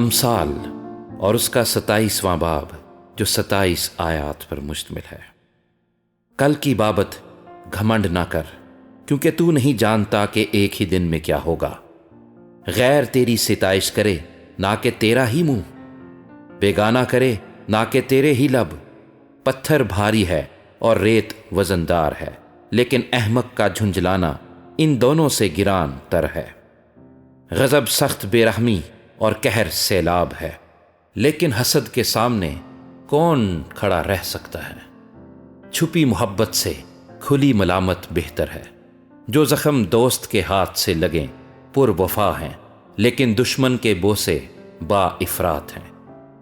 امثال اور اس کا 27واں باب جو 27 آیات پر مشتمل ہے۔ کل کی بابت گھمنڈ نہ کر، کیونکہ تو نہیں جانتا کہ ایک ہی دن میں کیا ہوگا۔ غیر تیری ستائش کرے نہ کہ تیرا ہی منہ، بیگانہ کرے نہ کہ تیرے ہی لب۔ پتھر بھاری ہے اور ریت وزندار ہے، لیکن احمق کا جھنجھلانا ان دونوں سے گران تر ہے۔ غضب سخت بے رحمی اور قہر سیلاب ہے، لیکن حسد کے سامنے کون کھڑا رہ سکتا ہے؟ چھپی محبت سے کھلی ملامت بہتر ہے۔ جو زخم دوست کے ہاتھ سے لگیں پر وفا ہیں، لیکن دشمن کے بوسے با افراط ہیں۔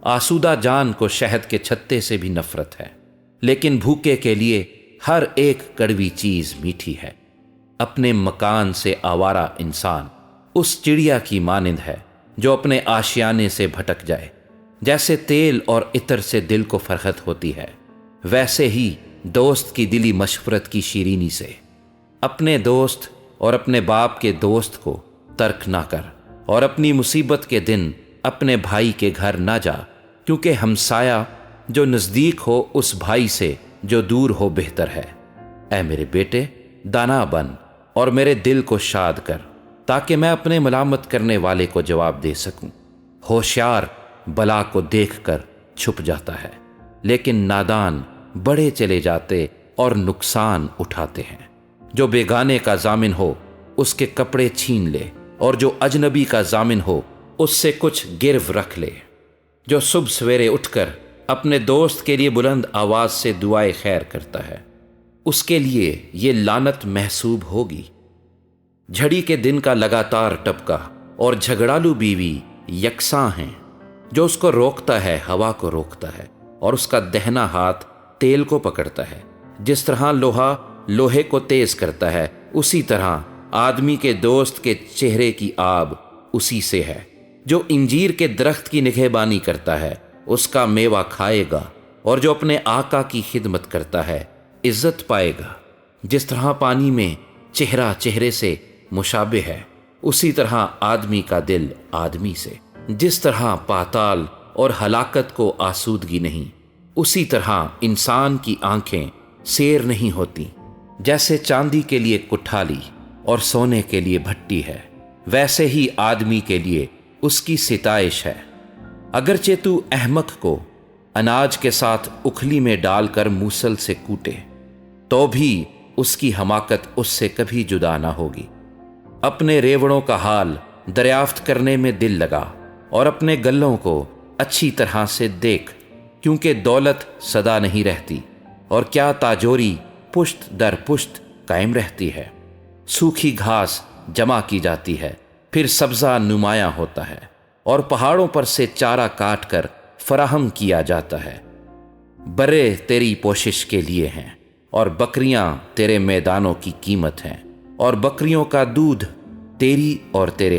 آسودہ جان کو شہد کے چھتے سے بھی نفرت ہے، لیکن بھوکے کے لیے ہر ایک کڑوی چیز میٹھی ہے۔ اپنے مکان سے آوارہ انسان اس چڑیا کی مانند ہے جو اپنے آشیانے سے بھٹک جائے۔ جیسے تیل اور عطر سے دل کو فرحت ہوتی ہے، ویسے ہی دوست کی دلی مشورت کی شیرینی سے۔ اپنے دوست اور اپنے باپ کے دوست کو ترک نہ کر، اور اپنی مصیبت کے دن اپنے بھائی کے گھر نہ جا، کیونکہ ہمسایہ جو نزدیک ہو اس بھائی سے جو دور ہو بہتر ہے۔ اے میرے بیٹے، دانا بن اور میرے دل کو شاد کر، تاکہ میں اپنے ملامت کرنے والے کو جواب دے سکوں۔ ہوشیار بلا کو دیکھ کر چھپ جاتا ہے، لیکن نادان بڑے چلے جاتے اور نقصان اٹھاتے ہیں۔ جو بیگانے کا ضامن ہو اس کے کپڑے چھین لے، اور جو اجنبی کا ضامن ہو اس سے کچھ گرو رکھ لے۔ جو صبح سویرے اٹھ کر اپنے دوست کے لیے بلند آواز سے دعائے خیر کرتا ہے، اس کے لیے یہ لعنت محسوب ہوگی۔ جھڑی کے دن کا لگاتار ٹپکا اور جھگڑالو بیوی یکساں ہیں۔ جو اس کو روکتا ہے ہوا کو روکتا ہے، اور اس کا دہنا ہاتھ تیل کو پکڑتا ہے۔ جس طرح لوہا لوہے کو تیز کرتا ہے، اسی طرح آدمی کے دوست کے چہرے کی آب اسی سے ہے۔ جو انجیر کے درخت کی نگہبانی کرتا ہے اس کا میوہ کھائے گا، اور جو اپنے آقا کی خدمت کرتا ہے عزت پائے گا۔ جس طرح پانی میں چہرہ چہرے سے مشابہ ہے، اسی طرح آدمی کا دل آدمی سے۔ جس طرح پاتال اور ہلاکت کو آسودگی نہیں، اسی طرح انسان کی آنکھیں سیر نہیں ہوتی۔ جیسے چاندی کے لیے کٹھالی اور سونے کے لیے بھٹی ہے، ویسے ہی آدمی کے لیے اس کی ستائش ہے۔ اگرچہ تو احمق کو اناج کے ساتھ اکھلی میں ڈال کر موصل سے کوٹے، تو بھی اس کی حماقت اس سے کبھی جدا نہ ہوگی۔ اپنے ریوڑوں کا حال دریافت کرنے میں دل لگا، اور اپنے گلوں کو اچھی طرح سے دیکھ، کیونکہ دولت سدا نہیں رہتی، اور کیا تاجوری پشت در پشت قائم رہتی ہے۔ سوکھی گھاس جمع کی جاتی ہے، پھر سبزہ نمایاں ہوتا ہے، اور پہاڑوں پر سے چارہ کاٹ کر فراہم کیا جاتا ہے۔ برے تیری پوشش کے لیے ہیں، اور بکریاں تیرے میدانوں کی قیمت ہیں، اور بکریوں کا دودھ تیری اور تیرے